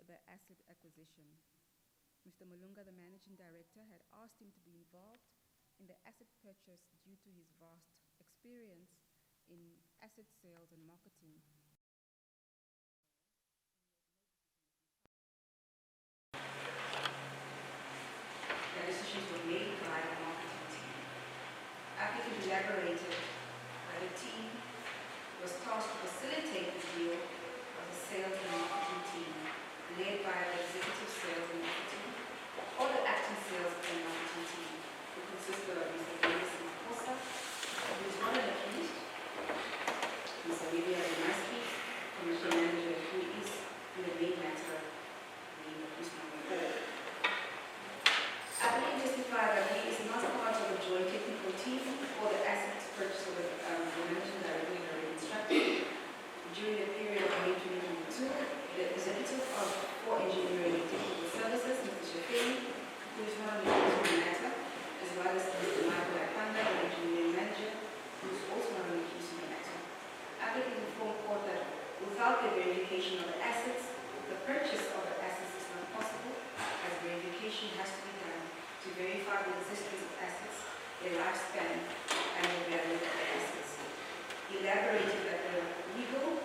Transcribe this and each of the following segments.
the asset acquisition. Mr. Malunga, the managing director, had asked him to be involved in the asset purchase due to his vast experience in asset sales and marketing. The decisions were made by the marketing team. Applicant elaborated that the team was tasked to facilitate the deal of the sales and marketing team, led by the executive sales and marketing, or the acting sales and marketing team, who consisted of Mr. Willemse, who is not an accused, Mr. Willemse, commercial manager, who is in the main matter, the accused number 4. Applicant testified that he is not part of the joint technical team or the asset purchase of the managing director already instructed. During the period of May 2022, the representative of 4 Engineering and Technical Services, Mr. Shafini, who is one of the accused in the matter, as well as Mr. Michael Apanda, the engineering manager, who is also one of the accused in the matter. Applicant informed court that without the verification of the assets, the purchase of the assets is not possible, as verification has to be done to verify the existence of assets, their lifespan, and the value of the assets. He elaborated that the legal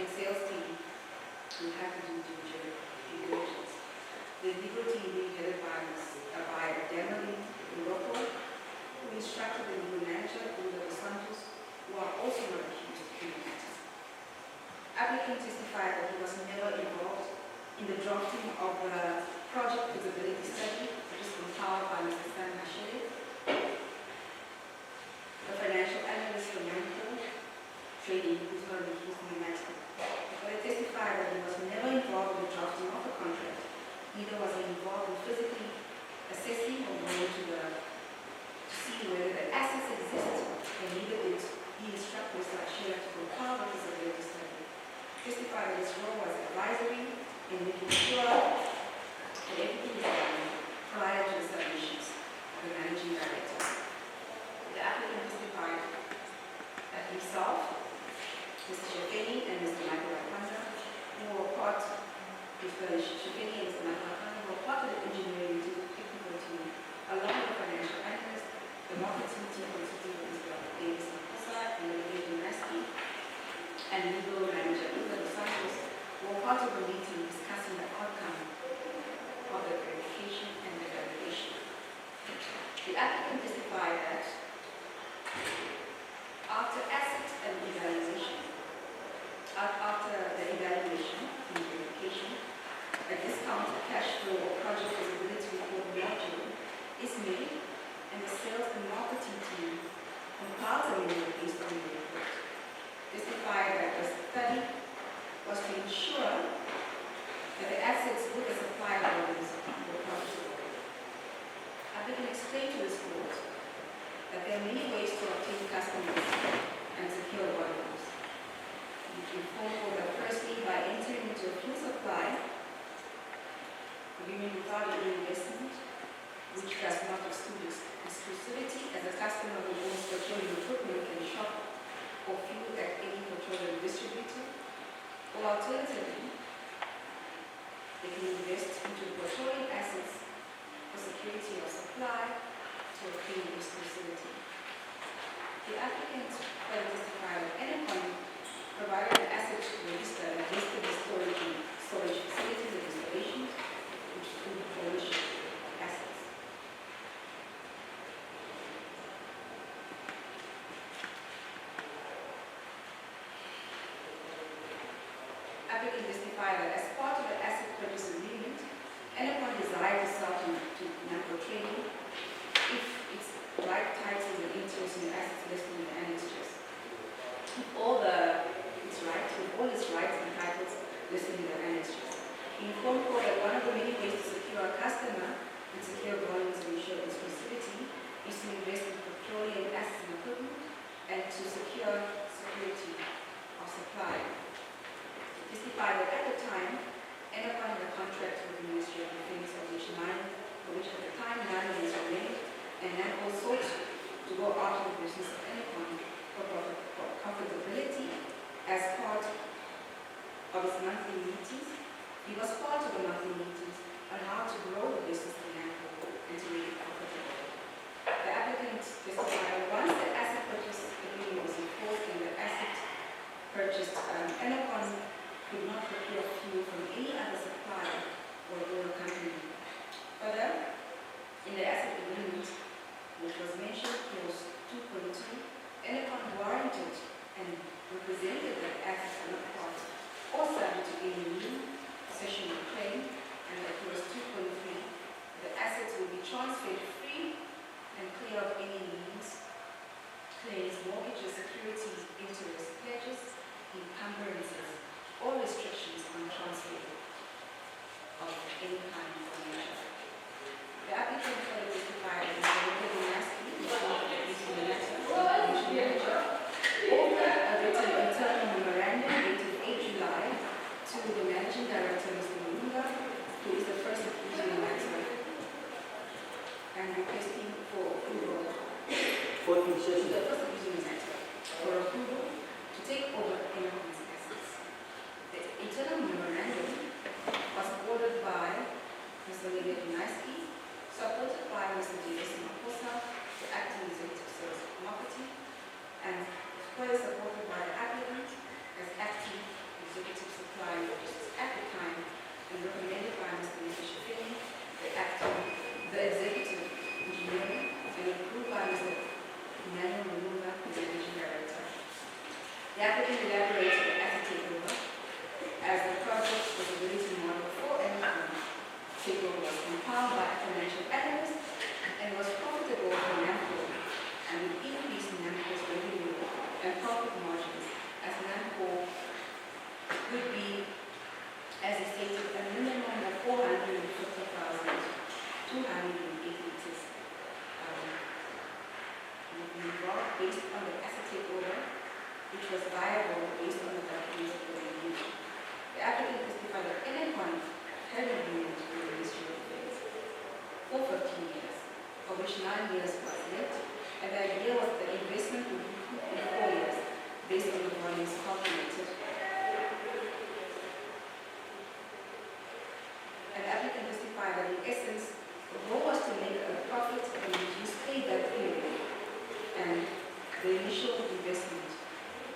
and sales team will have to do due diligence. The legal team being headed by Daniel Uroko, who instructed the legal manager, Uda Santos, who are also not accused in the matter. Applicant testified that he was never involved in the drafting of the project feasibility study, which is compiled by Mr. Stan Mashele, the financial analyst for Manco Trading, who is not accused in the matter. But he testified that he was never involved in the drafting of the contract, neither was he involved in physically assessing or going to see whether the assets exist, and neither did he instruct Mr. Ashela to compile the feasibility study. Testified that his role was advisory in making sure that everything is done prior to the submissions of the managing director. The applicant testified that himself, Mr. Shafini and Mr. Michael Apanda, who were part of Mr. Shafini and Mr. Michael Apanda, who were part of the engineering technical team, along with the financial analyst, the marketing team consisting of Mr. Davis Makosa and the legal Nasty, and legal manager Uda Santos, were part of the meeting discussing the outcome of the verification and the evaluation. The applicant testified that after asset and evaluation, after the evaluation and verification, a discounted cash flow or project feasibility report module is made, and the sales and marketing team compiles a memo based on the report. Testified that the study was to ensure that the assets with the supply volumes were profitable. Applicant explained to this court that there are many ways to obtain customers and secure volumes. You can inform that firstly by entering into a fuel supply agreement without any investment, which does not exclude exclusivity, as a customer who owns petroleum equipment can shop or fuel at any petroleum distributor, or alternatively, they can invest into petroleum assets for security of supply to obtain exclusivity. The applicant further testified that any point provided the asset register and listed the storage facilities and installations, which include ownership assets. Applicant testified that as part of the asset purchase agreement, anyone desired to sell to Manco Trading if its right titles and interest in the assets listed in the annexures. With all its rights and titles listed in the annexures. He informed court that one of the many ways to secure a customer and secure volumes and ensure exclusivity is to invest in petroleum assets and equipment and to secure security of supply. Testified that at the time, anyone in the contract with the Ministry of Defense for which at the time none was made, and then also to go out of the business of anyone for comfortability as part of his monthly meetings. He was part of the made it profitable. The applicant testified once the asset purchase agreement was enforced and the asset purchased, Enercon could not procure fuel from any other supplier or oil company. Further, in the asset agreement, which was mentioned, clause 2.2, Enercon warranted and represented that assets are not part or subject to any new cession or claim, and that clause 2.3, the assets will be transferred free and clear of any liens, claims, mortgages, securities, interests, pledges, encumbrances, or restrictions on transfer of any kind or nature. The applicant further testified that Mr. Willemse, the manager, offered a written internal memorandum dated 8 July to the managing director, Mr. Mulunga, who is the first accused in the matter, and requesting for approval. The first accused in the matter for approval to take over Enercon's assets. The internal memorandum was ordered by Mr. Willemse, supported by Mr. Davis Maposa, the acting executive sales marketing, and further supported by the applicant as acting executive supplier logistics at the time, and recommended by Mr. Shafini, the executive engineer, and approved by Mr. Emmanuel Mulunga, the managing director. The applicant elaborated the asset takeover as the project was a ability model for Enercon. Takeover was compiled by a financial analyst and was profitable for NAMCO, and would increase NAMCO's revenue and profit margins, as NAMCO would be, as it stated, a minimum of 450,280 liters would be involved based on the asset takeover, which was viable based on the documents of the review. The applicant testified that Enercon had an agreement with the Ministry of Defense for 15 years, of which 9 years was left, and the idea was that the investment would be recouped in 4 years based on the volumes calculated. And the applicant testified that in essence, the goal was to make a profit and reduce payback period and the initial investment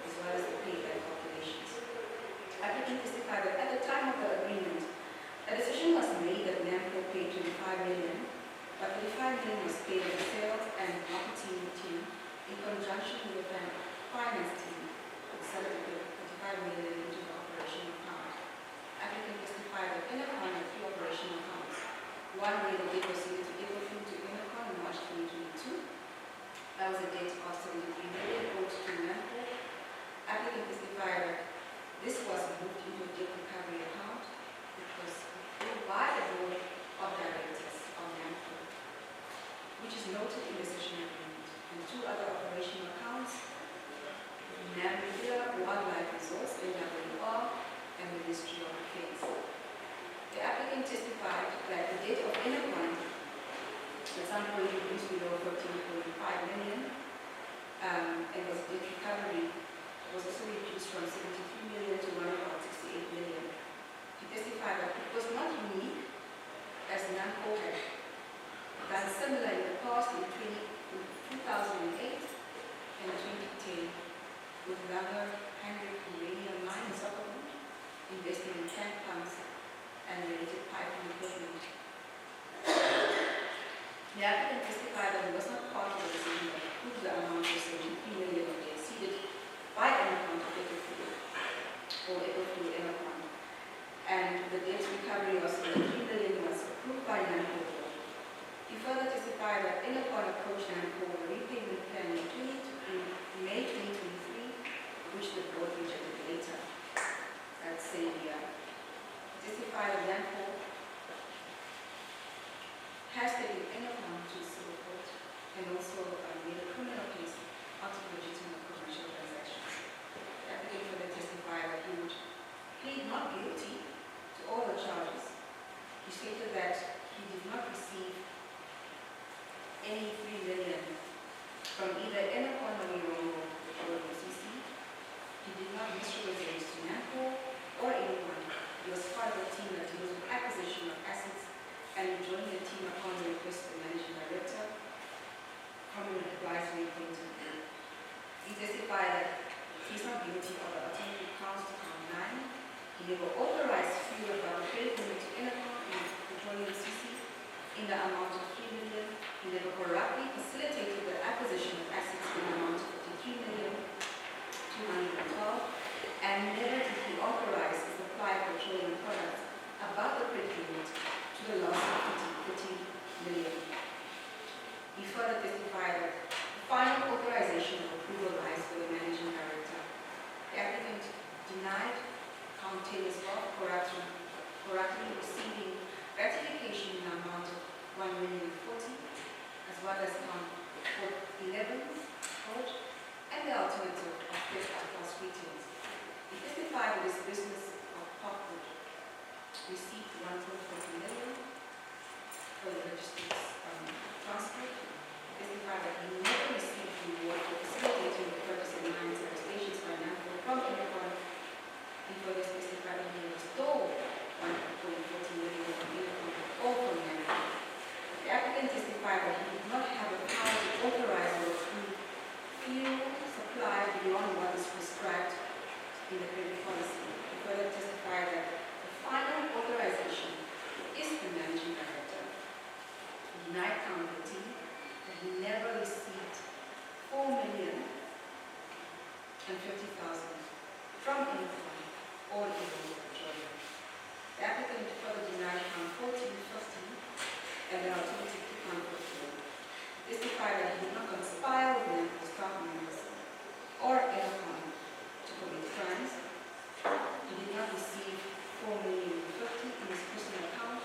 as well as the payback calculations. The applicant testified that at the time of the agreement, a decision was made that NAMCO paid 25 million, but 35 million was paid by the sales and marketing team in conjunction with the finance team, and selected 35 million into the operational account. Applicant testified that Enercon had 3 operational accounts. One where the debt proceeded to Equifin to Enercon in March 2022. That was a debt of 73 million owed to NAMCO. Applicant testified that this was moved into a debt recovery account, which was approved by the board of directors of NAMCO, which is noted in the session agreement, and 2 other operational accounts, NAMCO Wildlife Resource, NWR, and the Ministry of Defense. The applicant testified that the debt of Enercon, at some point reduced below 13.5 million, and was debt recovery was also reduced from 73 million to around about 68 million. He testified that it was not unique, as NAMCO had done similar in the past in 2008 and 2010 with Langer Heinrich uranium mine in Soccerwood, investing in tank pumps and related piping equipment. The applicant testified that it was not part of the decision that approved the amount of 73 million that they exceeded by Enercon to Equifin or Equifin Enercon, and the debt recovery of 73 million was approved by NAMCO. He further testified that Enercon approached NAMCO with a repayment plan in May 2023, which the board rejected later that same year. He testified that NAMCO has taken Enercon to civil court and also made a criminal case out of legitimate commercial transactions. The applicant further testified that he would plead not guilty to all the charges. He stated that he did not receive any 3 million from either Enercon or UCC. He did not misrepresent to NAMCO or anyone. He was part of a team that deals with acquisition of assets and joined the team upon the request of the managing proactively receiving gratification in the amount of 1,040,000, as well as count 11 code, and the alternative of theft at false retails. He testified that his business of Parkwood received 1.40 million for the registered transport. He testified that he never received reward for facilitating the purchase of 9 service stations by NAMCO from Intercom. He further testified that he stole 1.40 million from Intercom or from NAMCO. The applicant testified that he did not have a power to authorize or approve fuel supply beyond what is prescribed in the credit policy. He further testified that the final authorization is the managing director. He denied count 13 that he never received 4,050,000 from Intercom or even Petroleum. The applicant further denied count 14, 15, and the alternative to count 14. Testified that he did not conspire with NAMCO staff members or Intercom to commit crimes. He did not receive 4,050,000 in his personal account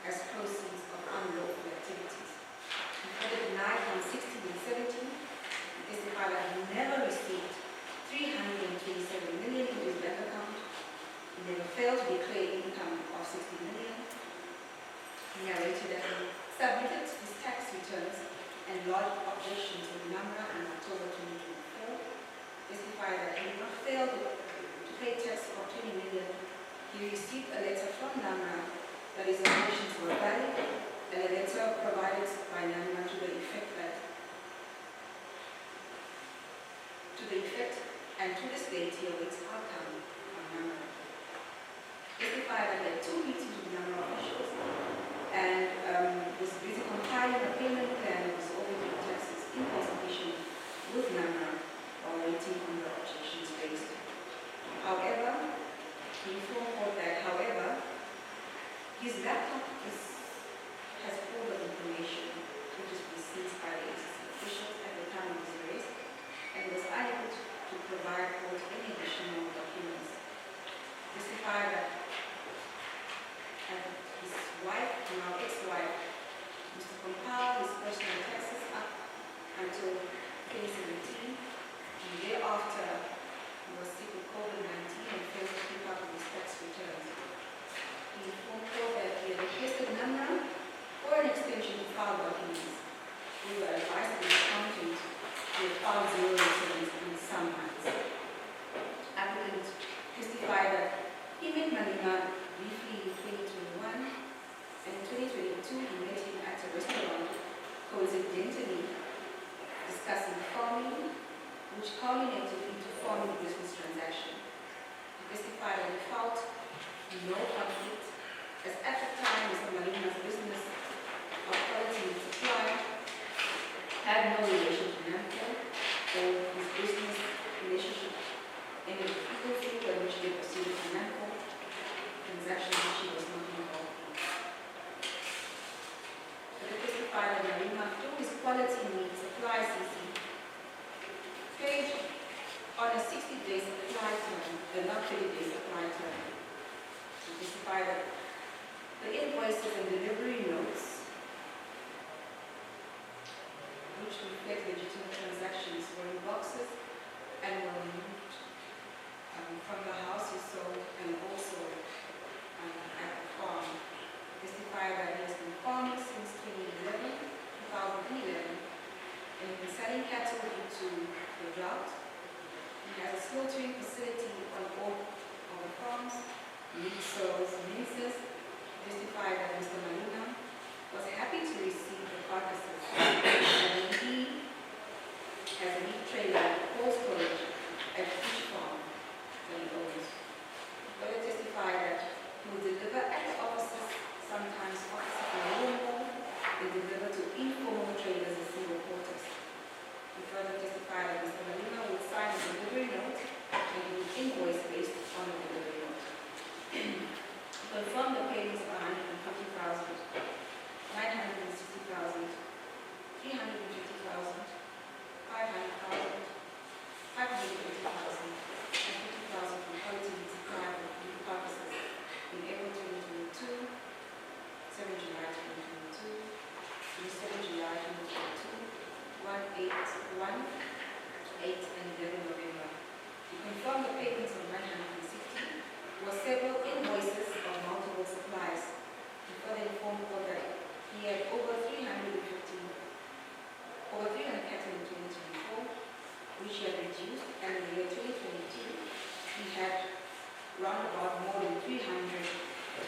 as proceeds of unlawful activities. He further denied on 16 and 17. He testified that he never received 327 million into his bank account. He never failed to declare income of 60 million. He narrated that he submitted his tax returns and lodged objections with NAMRA in October 2024. Testified that he did not fail to pay tax of 20 million. He received a letter from NAMRA that his objections were valid, and a letter provided by NAMRA to the effect and to this date he awaits outcome from NAMRA. Testified that he had 2 meetings with NAMRA officials and was busy compiling a payment plan of his overdue taxes in consultation with NAMRA while waiting on the objections raised. However, he informed court that, his laptop has all the information which is received by the agency officials at the time of his arrest and was unable to provide court any additional documents. Testified that his wife, now ex-wife, was to compile his personal taxes up until 2017, and thereafter he was sick with COVID-19 and failed to keep up with his tax returns. He informed court that he had requested NAMRA for an extension to file documents. We were advised that his accountant would file 0 returns in some months. Applicant testified that he met Malima briefly in 2021, and in 2022 he met him at a restaurant, coincidentally discussing farming, which culminated into farming business transaction. He testified that he felt no conflict, as at the time Mr. Malima's business of quality and supply had no relation to NAMCO or his business relationship in the legal field in which they proceeded to NAMCO, transactions which he was not involved in. But he testified that Malima, through his quality needs supply CC, paid on a 60-day supply term, and not 30-day supply term. He testified that the invoices and delivery notes, which reflect legitimate transactions, were in boxes and were removed from the house he sold and also at the farm. He testified that he has been farming since 2011, and he's been selling cattle due to the drought. He has a slaughtering facility on all of the farms. Meat sells minces. Testified that Mr. Malima was happy to receive the carcasses, and he has a meat trailer cold storage at each farm that he owns. He further testified that he will deliver at the offices, sometimes offices in Wollongong, and deliver to informal traders in single quarters. He further testified that Mr. Malima would sign a delivery note and he would invoice based on the delivery note. He confirmed the and 11 November. To confirm the payments of 960 were several invoices of multiple suppliers. He further informed the court that he had over 300 cattle in 2024, which he had reduced, and in the year 2022, he had round about more than 300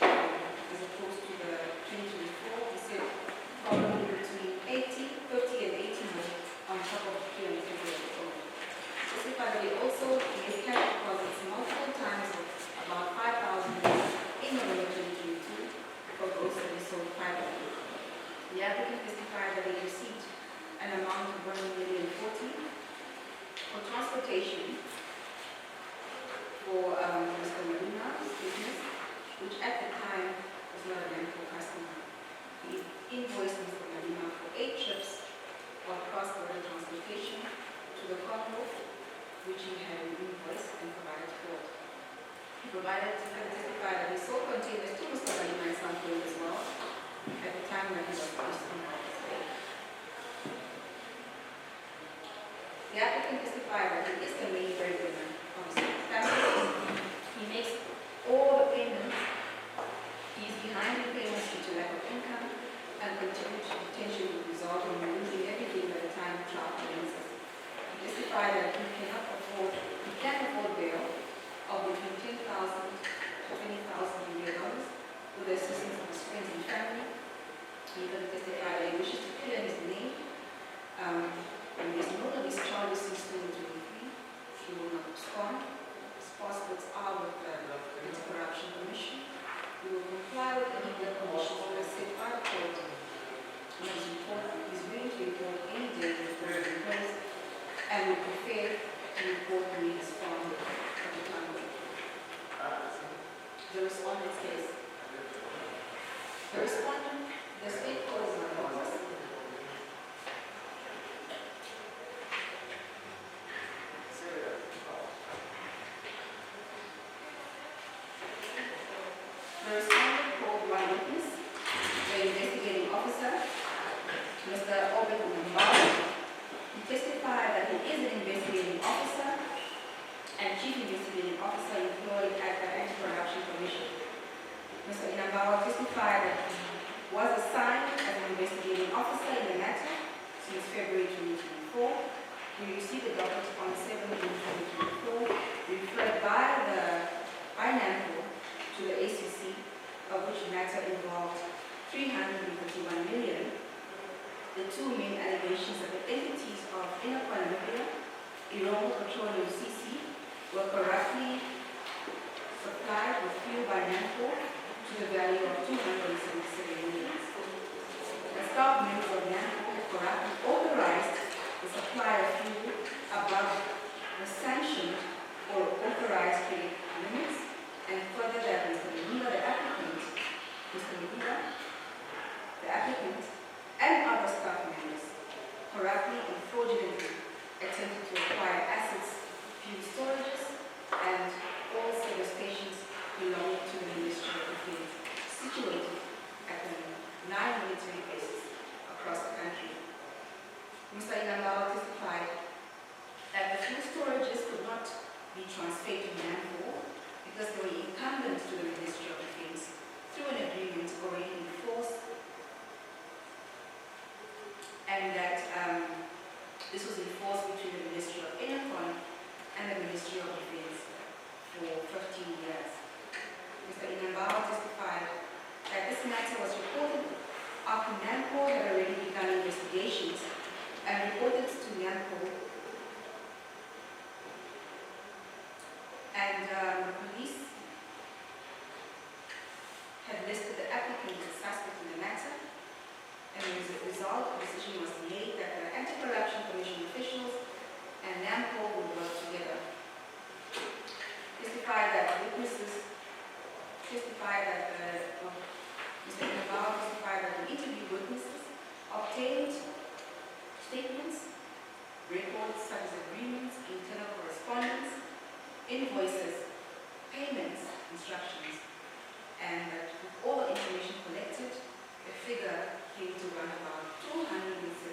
as opposed to the 2024. He said probably between 50 and 80 more on top of the 350. Specify that he also made cash deposits multiple times of about 5,000 in November 2022 for goods that he sold privately. The applicant testified that he received an amount of 1,040,000 for transportation for Mr. Maduna's business, which at the time was not a rental customer. He invoiced Mr. Maduna for 8 trips of cross-border transportation to the Congo, which he had invoiced and provided for. He provided to testify that he sold containers to Mr. Maduna in South Korea as well at the time that he was based in Office Bay. The applicant testified that he is the main breadwinner of his family. He makes all the payments. He is behind in payments due to lack of income and continues to potentially result in losing everything by the time the child commences. He testified that he can afford bail of between $10,000 to $20,000 with the assistance of his friends and family. He even testified that he wishes to clear his name. And there's no of his charges since 2023. He will not respond. His passports are with the Anti-Corruption Commission. He will comply with the legal conditions that are set by the court. And he's willing to report any day the court is in place and will prepare to report when he is found at the time. The respondent's case. The respondent, the state court is not office. The respondent called one witness, the investigating officer, Mr. Obed Mbao. He testified that he is an investigating officer and chief investigating officer employed at the Anti-Corruption Commission. Mr. Inambao testified that he was assigned as an investigating officer in the matter since February 2024. We received the document on 7 June 2024, referred by NAMPO to the ACC, of which the matter involved 351 million. The two main allegations that the entities of Innerquan Libya, Iran Petroleum CC, were corruptly supplied with fuel by NAMPO to the value of 277 million. The staff members of NAMPO corruptly authorized the supply of fuel above the sanctioned or authorized credit limits, and further that Mr. Mugula, the applicant, and other staff members corruptly and fraudulently attempted to acquire assets, fuel storages, and all service stations belonging to the Ministry of Defense, situated at the 9 military bases across the country. Mr. Inambao testified that the fuel storages could not be transferred to NAMPO because they were incumbent to the Ministry of Defense through an agreement already in force, and that this was enforced between the Ministry of Energy and the Ministry of Defense for 15 years. Mr. Inambao testified that this matter was reported after NAMPO had already begun investigations and reported to NAMPO, and the police had listed the applicant as suspect in the matter, and as a result, a decision was made that the Anti-Corruption Commission officials and NAMPO would work together. Mr. Inambao testified that the interview witnesses obtained statements, records such as agreements, internal correspondence, invoices, payments, instructions, and that with all the information collected, the figure came to run about 260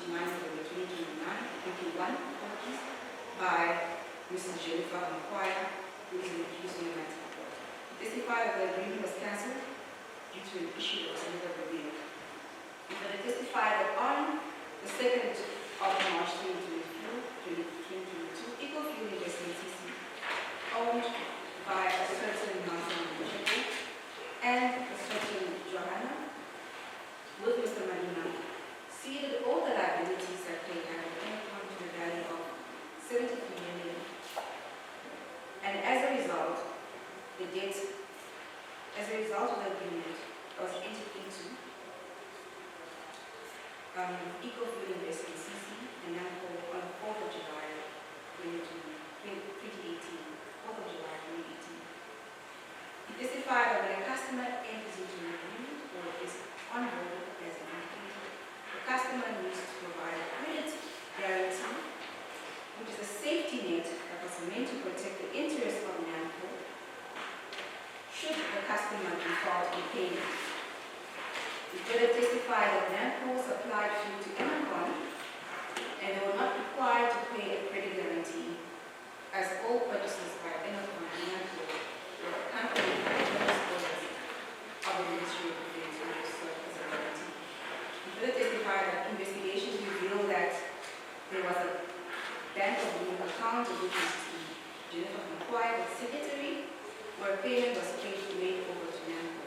November 2021, by Mrs. Jennifer Maguire, who is an accused in the matter. Testified that the agreement was cancelled due to an issue that was never revealed. But it testified that on the 2nd of March 2022, Eco Fuel Investment CC, owned by a certain Martin and a certain Johanna, with Mr. Madina, ceded all the liabilities that they had income to the value of 73 million. And as a result of the agreement was entered into Eco Fuel Investment CC and NAMCO on the 4th of July 2018. 4th of July 2018. He testified that when a customer enters into an agreement or is onboarded as an indicator, the customer needs to provide a credit guarantee, which is a safety net that was meant to protect the interests of NAMCO should the customer default in payment. He further testified that NAMCO supplied fuel to Enercon and they were not required to pay a credit guarantee, as all purchases by Enercon and NAMCO were accompanied by orders of the Ministry of Defense, which served as a guarantee. He further testified that investigations revealed that there was a Bank of New account of which Mrs. Jennifer Maguire was secretary, where payment was made over to NAMCO.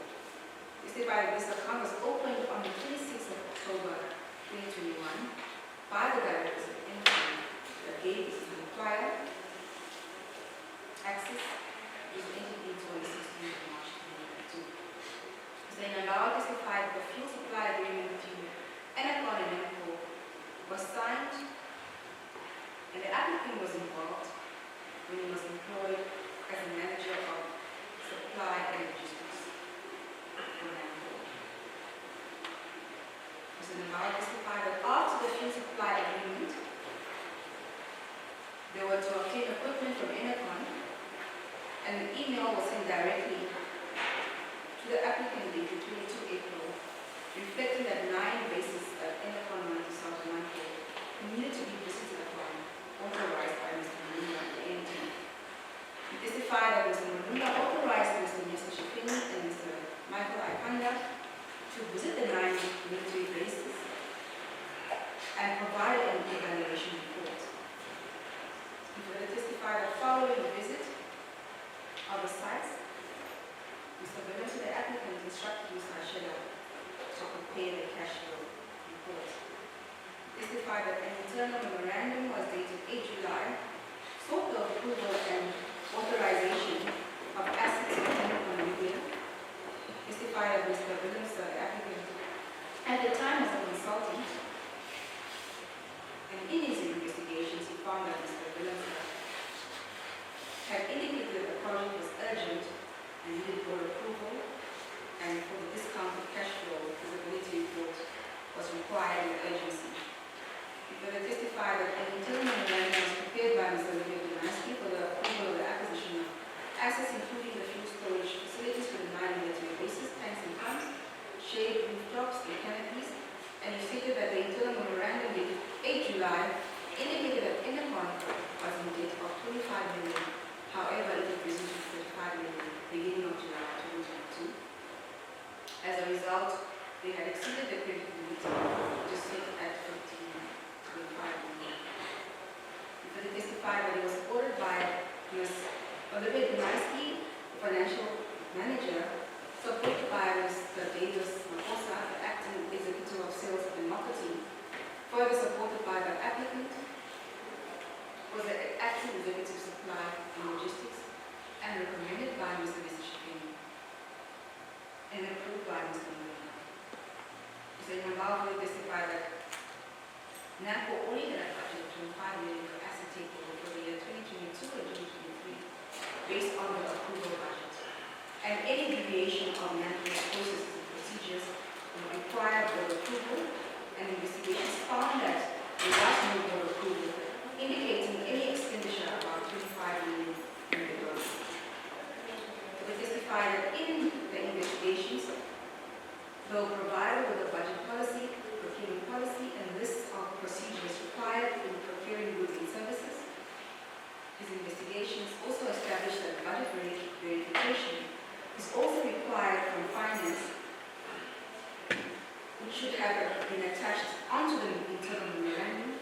Testified that this account was opened on the 26th of October 2021 by the directors of Enercon that gave Mrs. Maguire access to the entity on the 16th of March 2022. Then Nambao testified that the fuel supply agreement between Enercon and NAMCO was signed and the applicant was involved when he was employed as a manager of supply and logistics for NAMCO. Mr. Nambao testified that after the fuel supply agreement, they were to obtain equipment from Enercon, and the email was sent directly to the applicant dated 22 April, reflecting that 9 bases that Enercon wanted to sell to NAMCO needed to be visited upon, authorized by Mr. Malunga at the NT. He testified that Mr. Malunga authorized Mr. Shipini and Mr. Michael Aikanda to visit the 9 military bases and provide an evaluation report. He further testified that following the visit of the sites, Mr. Willemse, the applicant, instructed Mr. Ashela to prepare the cash flow report. Testified that an internal memorandum was dated 8 July, sought the approval and authorization of assets dependent on Libya. Testified that Mr. Willemse, the applicant, at the time was a consultant, and in his investigations he found that Mr. Willemse had indicated that the project was urgent and needed board approval, and for the discounted cash flow feasibility report was required in the urgency. He further testified that an internal memorandum was prepared by Mr. Olivia Demansky for the approval of the acquisition of assets including the fuel storage facilities for the 9 military bases, tanks and pumps, shade rooftops and canopies, and he stated that the internal memorandum dated 8 July indicated that Enercon was in debt of 25 million. However, it increased to 35 million beginning of July 2022. As a result, they had exceeded the credit limit to sit at 15.5 million. He further testified that he was ordered by Ms. Olivia Demansky, the financial manager, supported by Mr. Davis Makosa, the acting executive of sales and marketing, further supported by the applicant, was the acting executive supply and logistics, and recommended by Mr. Shipini and approved by Mr. Malunga. Mr. Nambao testified that NAMCO only had a budget of 25 million for asset takeover for the year 2022 and 2023 based on the approval budget. And any deviation of NAMCO's processes and procedures would require board approval, and investigations found that there was no board approval, indicating any expenditure about 25 million in the budget. We testified that in the investigations, they were provided with a budget policy, procurement policy, and lists of should have been attached onto the internal memorandum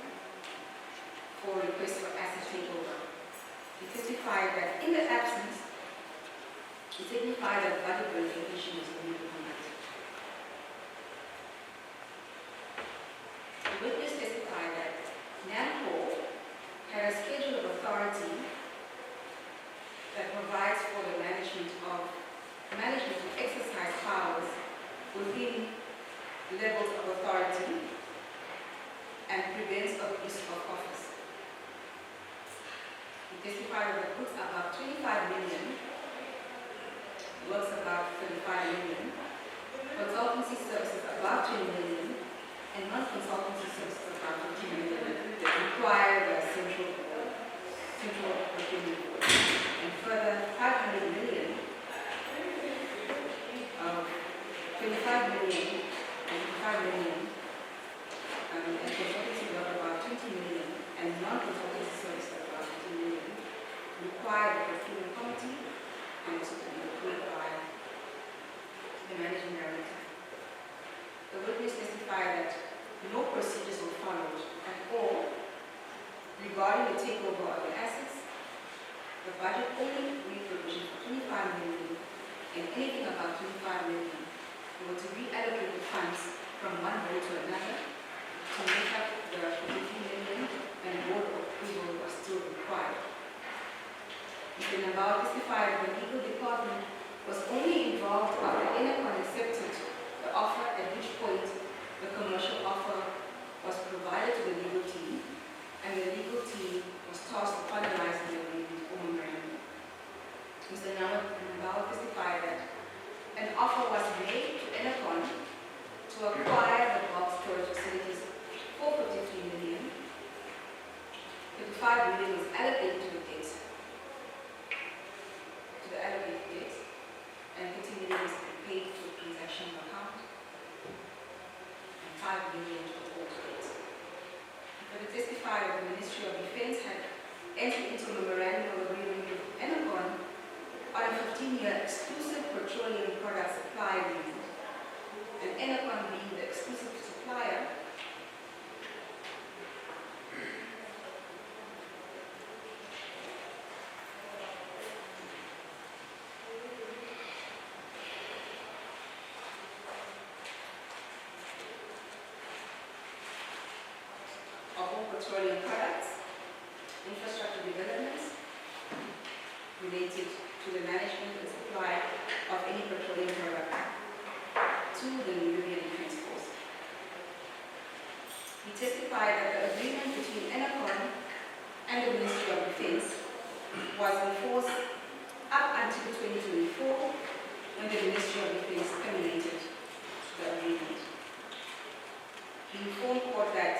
for request for asset takeover. He testified that in the absence, he signified that budget verification was only conducted. The witness testified that NAMCO had a schedule of authority that provides for the management to exercise powers within levels of authority and prevents abuse of office. He testified that the goods above 25 million, works above 35 million, consultancy services above 20 million, and non-consultancy services above 15 million require the central procurement board. And further, 500 million of 25 million and 5 million and consultancy work about 20 million and non-consultancy services about 15 million require the procurement committee and also to be approved by the managing director. The witness testified that no procedures were followed at all regarding the takeover of the assets. The budget only made provision for 25 million and anything above 25 million were to reallocate the funds from one board to another to make up the 15 million and board approval was still required. Mr. Nabal testified that the legal department was only involved after Enercon accepted the offer, at which point the commercial offer was provided to the legal team and the legal team was tasked with finalizing the agreement or memorandum. Mr. Nabal testified that an offer was made to Enercon to acquire the bulk storage facilities for 53 million. 55 million was allocated to the debt, and 50 million was paid to the transaction account, and 5 million to the whole debt. But it testified that the Ministry of Defense had entered into a memorandum of agreement with Enercon on a 15-year exclusive petroleum product supply agreement, and Enercon being the exclusive supplier of all petroleum products, infrastructure developments related to the management and supply of any petroleum product to the Namibian Defense Force. He testified that the agreement between Enercon and the Ministry of Defense was in force up until 2024, when the Ministry of Defense terminated the agreement. He informed court that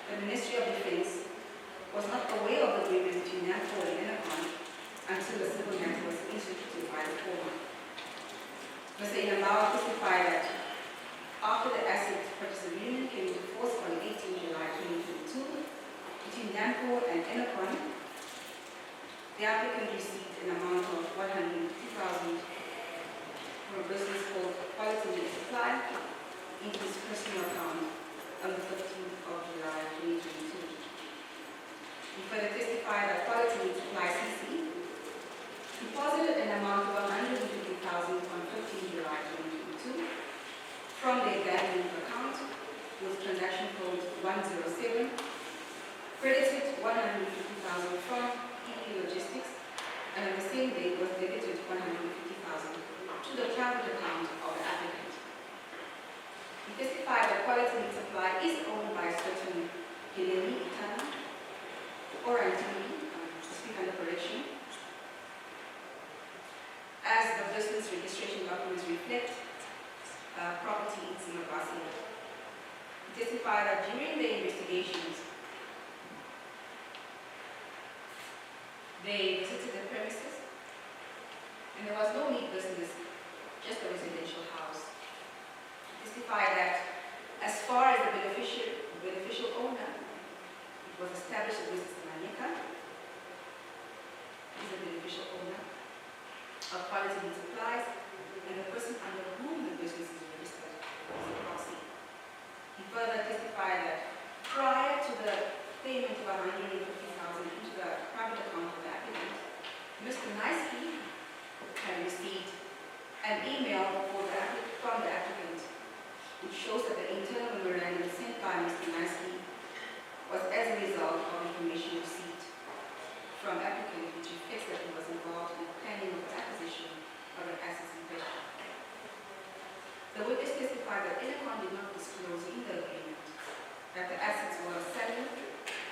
the Ministry of Defense was not aware of the agreement between NAMCO and Enercon until the civil matter was instituted by the former. Mr. Inambawa testified that after the asset purchase agreement came into force on 18 July 2022 between NAMCO and Enercon, the applicant received an amount of 150,000 from a business called Quality Meat Supply into his personal account on the 15th of July 2022. He further testified that Quality Meat Supply CC deposited an amount of 150,000 on 15 July 2022 from their bank account with transaction code 107, credited 150,000 from EP Logistics, and on the same day was debited 150,000 to the private account of the applicant. He testified that Quality Meat Supply is owned by certain Heleni Itana or Antini, to speak under correction, as the business registration documents reflect property in Singapore. He testified that during the investigations, they visited the premises and there was no meat business, just a residential house. He testified that as far as the beneficial owner, it was established that Mrs. Manika is a beneficial owner of Quality Meat Supplies, and the person under whom the business is registered is a proxy. further testified that prior to the payment of 150,000 into the private account of the applicant, Mr. Nicely had received an email from the applicant, which shows that the internal memorandum sent by Mr. Nicely was as a result of information received from applicant, which reflects that he was involved in the planning of the acquisition of the assets in question. The witness testified that Enercon did not disclose in the agreement that the assets were selling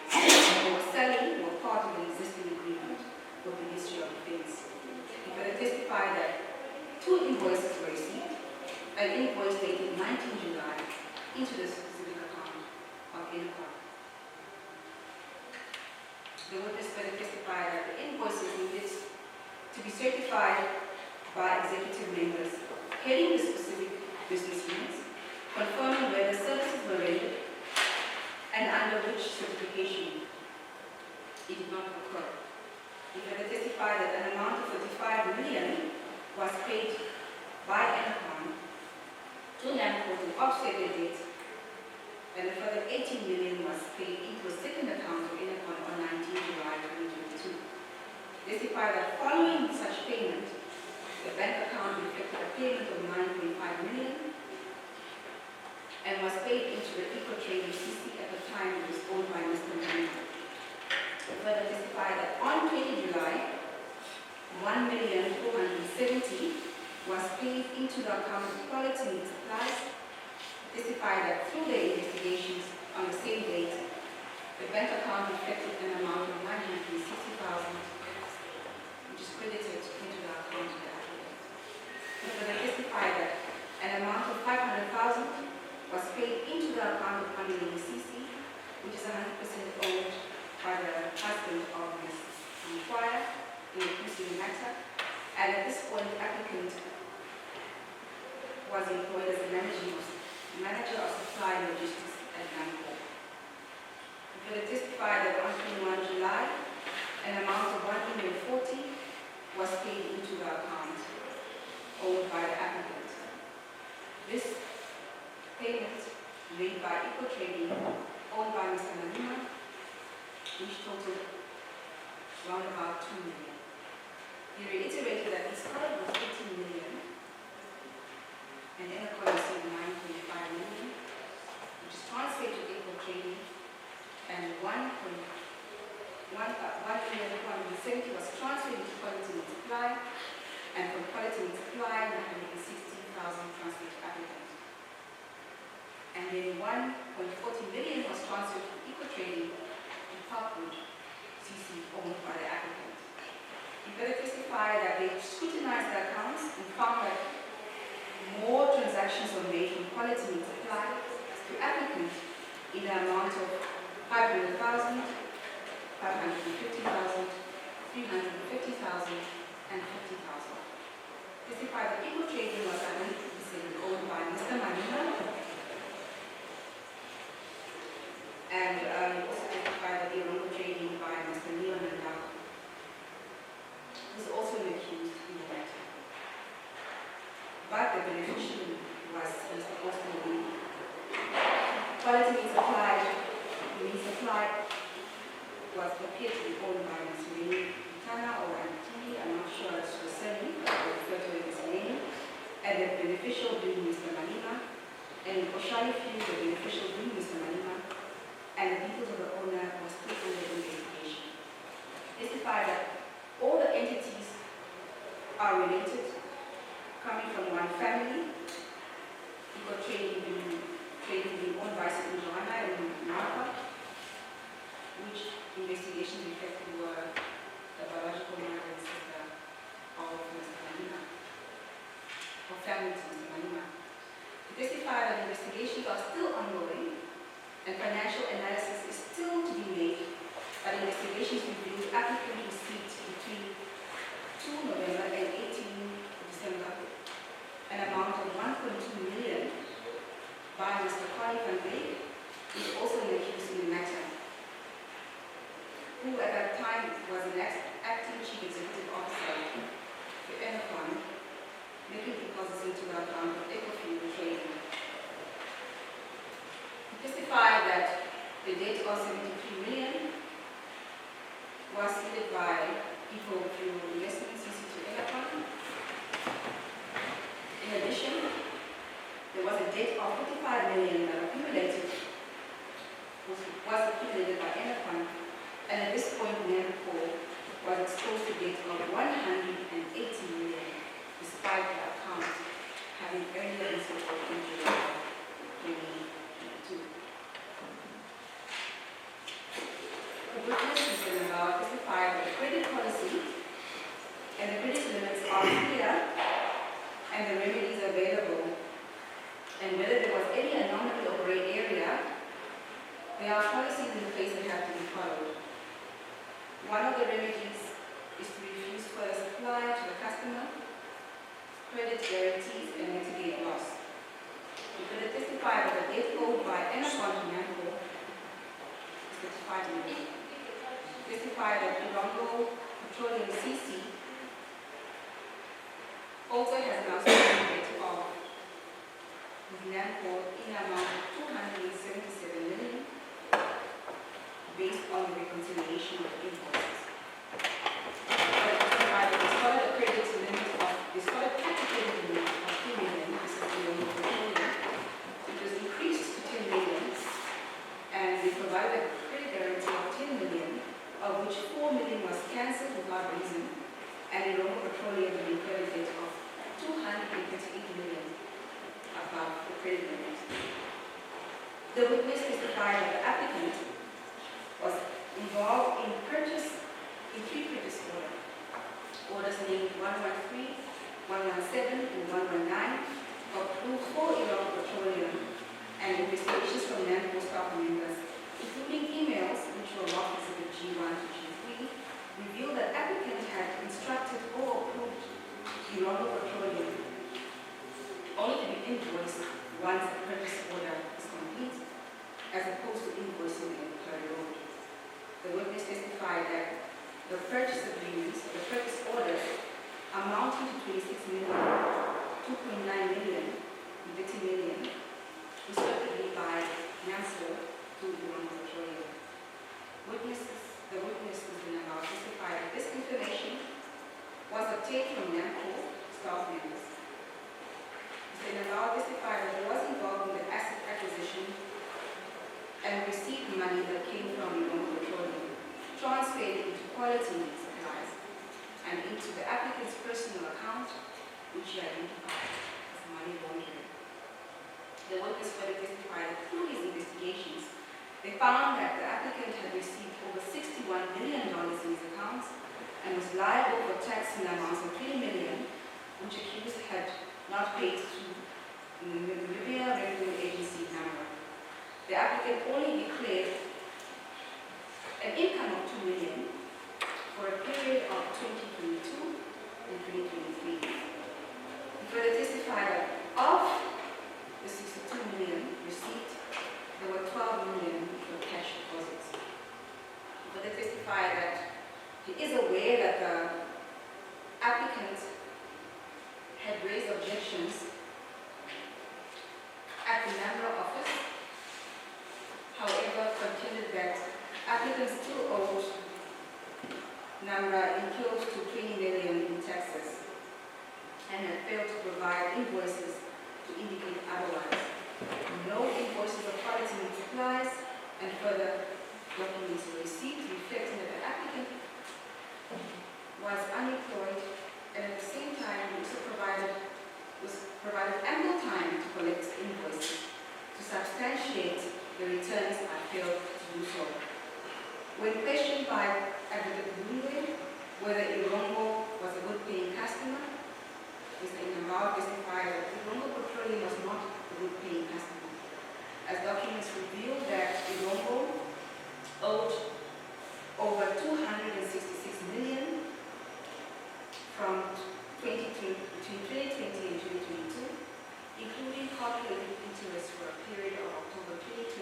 or part of the existing agreement with the Ministry of Defense. He further testified that 2 invoices were received, an invoice dated 19 July into the specific account of Enercon. The witness further testified that the invoices needed to be certified by executive members heading the specific business units, confirming where the services were rendered and under which certification it did not occur. He further testified that an amount of 35 million was paid by Enercon to Namco to offset the debt, and a further 18 million was paid into a second account of Enercon on 19 July 2022. Testified that following such payment, the bank account reflected a payment of 9.5 million and was paid into the Eco-Trading CC at the time it was owned by Mr. Manning. Further testified that on 20 July, 1,470,000 was paid into the account of Quality Meat Supplies. Testified that through the investigations on the same date, the bank account reflected an amount of 960,000, which is credited into the account of the applicant. Further testified that an amount of 500,000 was paid into the account of Quality CC, which is 100% owned by the husband of Ms. Mkwaya in the preceding matter, and at this point the applicant was employed as the manager of supply and logistics at Namco. He further testified that on 21 July, an amount of 140 was paid into the account owned by the applicant. This payment made by Eco-Trading owned by Mr. Manima, which totaled around about 2 million. He reiterated that his credit was 18 million and Enercon received 9.5 million, which is transferred to Eco-Trading, and 1,170,000 was transferred to Quality Meat Supply, and from Quality Meat Supply, 160,000 transferred to applicant. And then 1.40 million was transferred to Eco-Trading to Parkwood CC owned by the applicant. He further testified that they scrutinized the accounts and found that more transactions were made from Quality Meat Supply to applicant in the amount of 500,000, 550,000, 350,000, and 50,000. Testified that Eco-Trading was 100% owned by Mr. Manima, and also testified that Eco-Trading by Mr. Leon Ndao, who is also an accused in the matter. But the beneficiary was Mr. Austin Lee. Quality Meat Supply was appeared to be owned by Mr. Lee Tana or Antini, I'm not sure as to the surname, but I will refer to it as name, and the beneficial being Mr. Manima, and in Oshali Field, the beneficial being Mr. Manima, and the details of the owner was put under investigation. Testified that all the entities are related, coming from one family. Eco-Trading being owned by St. Joanna and Martha, which investigations effectively were the biological mother and sister of Mr. Manima, or family to Mr. Manima. He testified that investigations are still ongoing and financial analysis is still to be made, but investigations revealed applicant receipts between 2 November and 18 December an amount of 1.2 million by Mr. Kwali van Beek, who is also an accused in the matter, who at that time was an acting chief executive officer for Enercon, making deposits into the account of Ecofield Trading. He testified that the debt of 73 million was ceded by people through investments into Elapon. In addition, there was a debt of 45 million that was accumulated by Elapon, and at this point, NAMCO was exposed to debt of 180 million, despite the account having earlier been settled in July 2022. The witness, Mr. Nambao, testified that the credit policy and the credit limits are clear and the remedies available, and whether there was any anomaly or gray area, there are policies in place that have to be followed. One of the remedies is to refuse further supply to the customer, credit guarantees, and mitigate loss. We could testify that the debt owed by Elapon to NAMCO is 35 million. Testify that Ilongo Petroleum CC also has an outstanding debt of NAMCO in amount of 277 million based on the reconciliation of invoices. Despite the credit limit of despite capital limit of 2 million, this is the Ilongo Petroleum, it was increased to 10 million, and they provided a credit guarantee of 10 million, of which 4 million was cancelled without reason, and Ilongo Petroleum had incurred a debt of 228 million above the credit limit. The witness testified that the applicant was involved in three purchase orders named 113, 117, and 119 approved for Ilongo Petroleum, and investigations from NAMCO staff members, including emails which were logged as G1 to G3, revealed that applicant had instructed or approved Ilongo Petroleum only to be invoiced once the purchase order is complete, as opposed to invoicing and carry over. The witness testified that the purchase agreements, the purchase orders, amounting to 26 million, 2.9 million, and 30 million, respectively by NAMCO to Ilongo Petroleum. The witness was in about testified that this information was obtained from NAMCO staff members. Mr. Nambao testified that he was involved in the asset acquisition and received money that came from Ilongo Petroleum, transferred into quality supplies and into the applicant's personal account, which he identified as money laundering. The witness further testified that through his investigations, they found that the applicant had received over $61 million in his accounts and was liable for tax in amounts of 3 million, which accused had not paid to the Namibia Revenue Agency number. The applicant only declared an income of 2 million for a period of 2022 and 2023. He further testified that of the 62 million received, there were 12 million for cash deposits. He further testified that he is aware that the applicant had raised objections at the NAMRA office, however, contended that applicants still owed NAMRA in close to 20 million in taxes and had failed to provide invoices to indicate otherwise. No invoices of quality and supplies and further documents were received reflecting that the applicant was unemployed and at the same time also provided ample time to collect invoices to substantiate the returns I failed to do so. When questioned by Advocate Bungwe whether Ilongo was a good paying customer, Mr. Nambao testified that Ilongo Petroleum was not a good paying customer, as documents reveal that Ilongo owed over 266 million from between 2020 and 2022, including calculated interest for a period of October 2020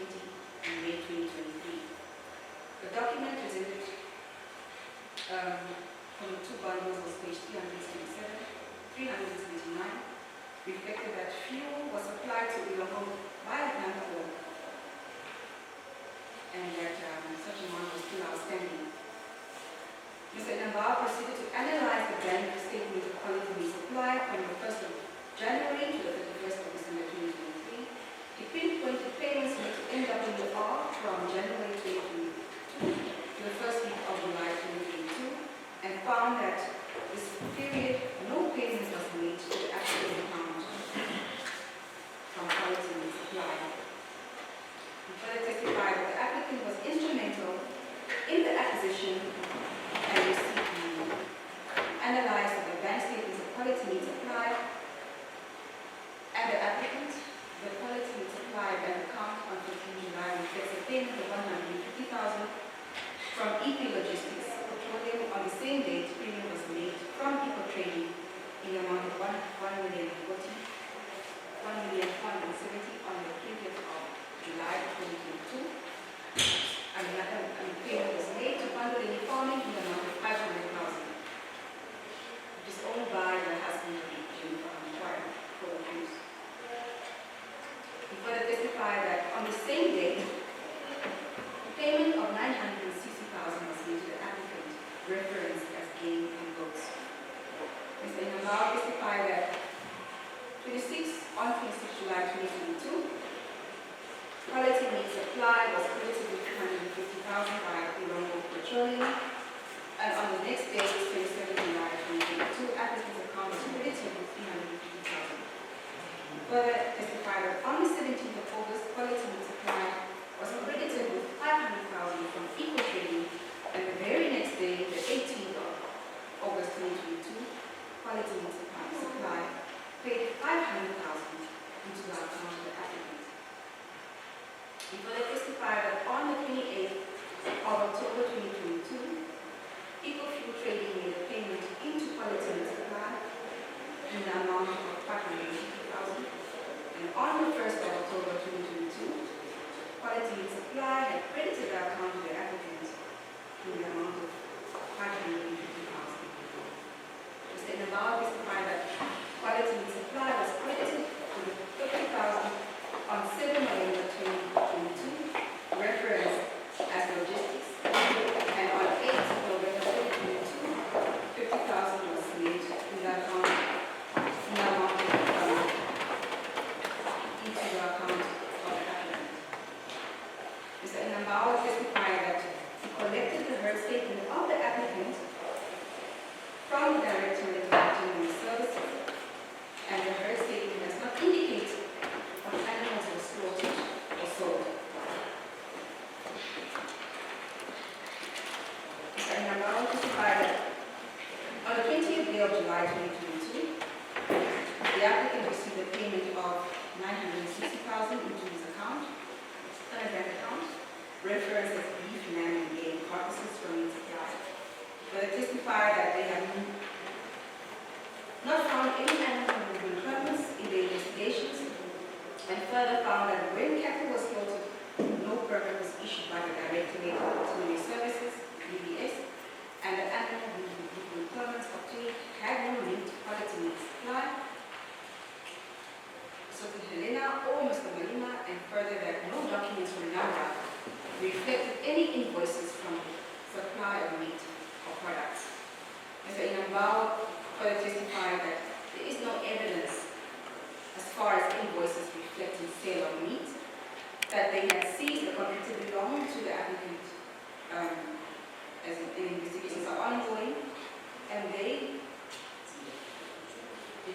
Mr. Nambal proceeded to analyze the bank statement of quality meat supply from the 1st of January to the 31st of December 2023. He pinpointed payments made to NWR from January 2022 to the first week of July 2022 and found that this period no payment was made to the actual account from quality meat supply. He further testified that the applicant was instrumental in the acquisition and receipt analyzed of the bank statements of quality meat supply and the applicant, the quality meat supply bank account on 15 July reflects a payment of $150,000 from EP Logistics Petroleum. On the same date, payment was made from Eco Trading in the amount of $1,470,000 on the 20th of July 2022. And payment was made to Pandolini Farming in the amount of $500,000, which is owned by the husband of Jennifer Antoine for the use. He further testified that on the same date, the payment of $960,000 was made to the applicant, referenced as gain and votes. Mr. Inambao testified that on 26 July 2022, quality meat supply was credited with $250,000 by Willemse Petroleum, and on the next day, 27 July 2022, applicant's account was credited with $350,000. Further testified that on the 17th of August, quality meat supply was credited with $500,000 from Eco Trading, and the very next day, the 18th of August 2022, quality meat supply paid $500,000 into the account of the applicant. He further testified that on the 28th of October 2022, Eco Trading made a payment into quality meat supply in the amount of $550,000. And on the 1st of October 2022, quality meat supply had credited the account of the applicant in the amount of $550,000. Mr. Inambao testified that quality meat supply was credited with $50,000 on 7 November 2022, referenced as logistics, and on 8 November 2022, $50,000 was made in the account into the account of the applicant. Mr. Inambao testified that he collected the herd statement of the applicant from the Directorate of General Services, and the herd statement does not indicate what animals were slaughtered or sold. Mr. Inambao testified that on the 20th day of July 2022, the applicant received a payment of $960,000 into his account, a bank account, referenced as beef, lamb, and game carcasses from meat supply. But they testified that they have not found any animal movement permits in the investigations, and further found that when cattle was slaughtered, no permit was issued by the Directorate of Veterinary Services, DVS, and the animal movement permits obtained had no link to quality meat supply, Sophie Helena or Mr. Malima, and further that no documents were numbered reflected any invoices from supply of meat or products. Mr. Inambao further testified that there is no evidence as far as invoices reflecting sale of meat, that they had seized the property belonging to the applicant as investigations are ongoing, and it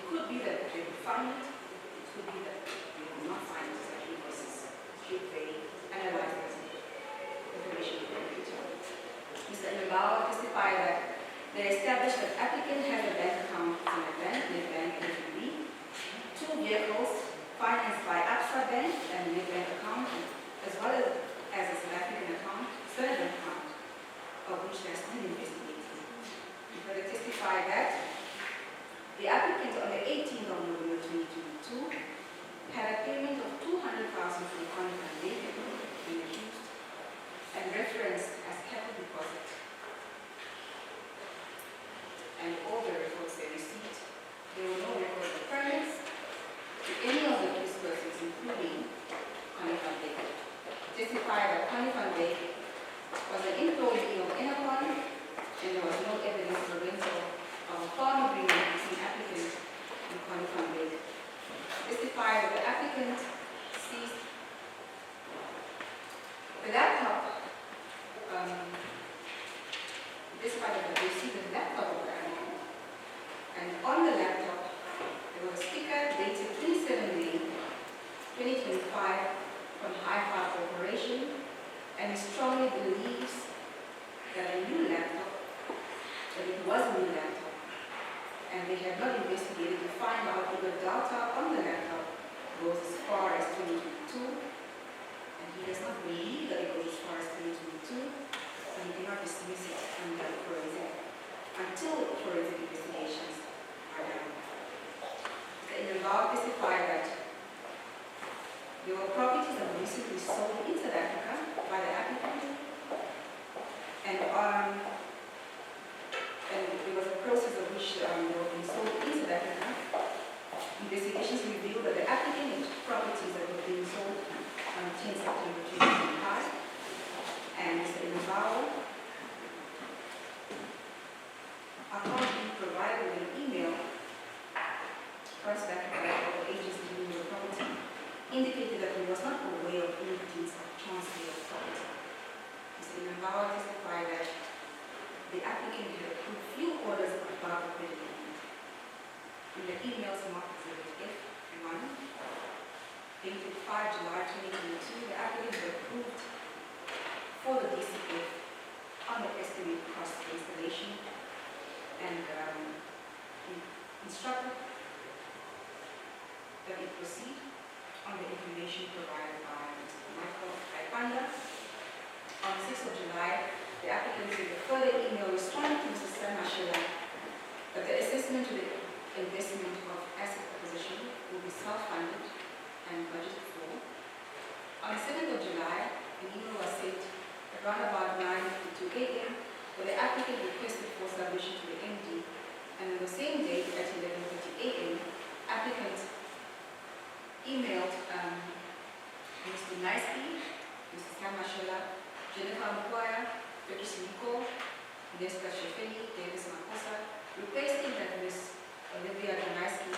could be that they would find it, it could be that they will not find it as invoices should they analyze this information in the future. Mr. Inambao testified that they established that applicant has a bank account in a bank, Nedbank, and FNB, 2 vehicles financed by ABSA Bank and Nedbank account, as well as a South African account, Cedric account, of which they are still investigating. He further testified that the applicant on the 18th of November 2022 had a payment of $200,000 from the contract being accused and referenced as capital deposit. And all the reports they received, there were no records of permits to any of the accused persons, including Connie van Beek. Testified that Connie van Beek was an employee of Enercon and there was no evidence of a rental of a farm agreement between applicant and Conifan Lake. Testified that the applicant seized the laptop, testified that they seized the laptop of the applicant, and on the laptop there was a sticker dated 27 May 2025 from Hi-Fi Corporation, and he strongly believes that a new laptop, that it was a new laptop, and they have not investigated to find out if the data on the laptop goes as far as 2022, and he does not believe that it goes as far as 2022, so he cannot dismiss it under forensic until forensic investigations are done. In the law testified that there were properties that were recently sold in South Africa by the applicant, and there was a process of which they were being sold in South Africa. Investigations revealed that the applicant had properties that were being sold on 10 September 2025, and Mr. Inabao account being provided with an email from South Africa or agency dealing with the property indicated that he was not aware of any deeds of transfer of property. Mr. Inabao testified that the applicant had approved few orders above the credit limit. In the emails marked Exhibit F1, dated 5 July 2022, the applicant had approved for the DCF on the estimated cost of installation and instructed that it proceed on the information provided by Mr. Michael Kaipanda. On 6th of July, the applicant sent a further email responding to Mr. Mashela that the assessment to the investment of asset acquisition will be self-funded and budgeted for. On 7th of July, an email was sent around about 9:52 a.m. where the applicant requested for submission to the MD, and on the same date at 11:50 a.m., applicant emailed Mr. Nicely, Mr. Mashela, Jennifer Mkwaya, Patrice Nico, Nesta Shefeli, Davis Makosa, requesting that Ms. Olivia Danaski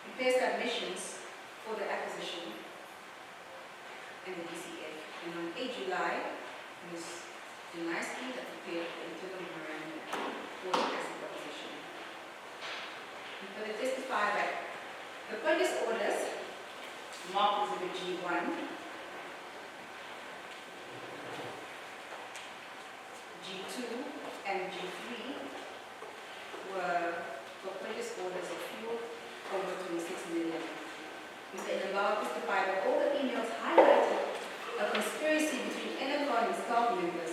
prepare submissions for the acquisition and the DCF. And on 8 July, Ms. Danaski that prepared the internal memorandum for the asset acquisition. And further testify that the purchase orders marked Exhibit G1, G2, and G3 were for purchase orders of fuel over 26 million. Mr. Inabao testified that all the emails highlighted a conspiracy between Enercon and staff members,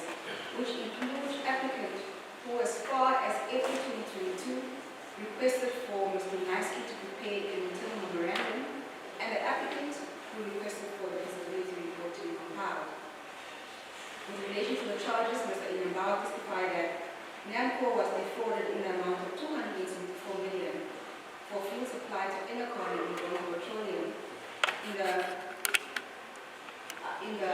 which includes applicant who, as far as April 2022, requested for Mr. Nicely to prepare an internal memorandum, and the applicant who requested for the feasibility report to be compiled. In relation to the charges, Mr. Inabao testified that NAMCO was defrauded in the amount of 274 million for fuel supply to Enercon and Petroleum in the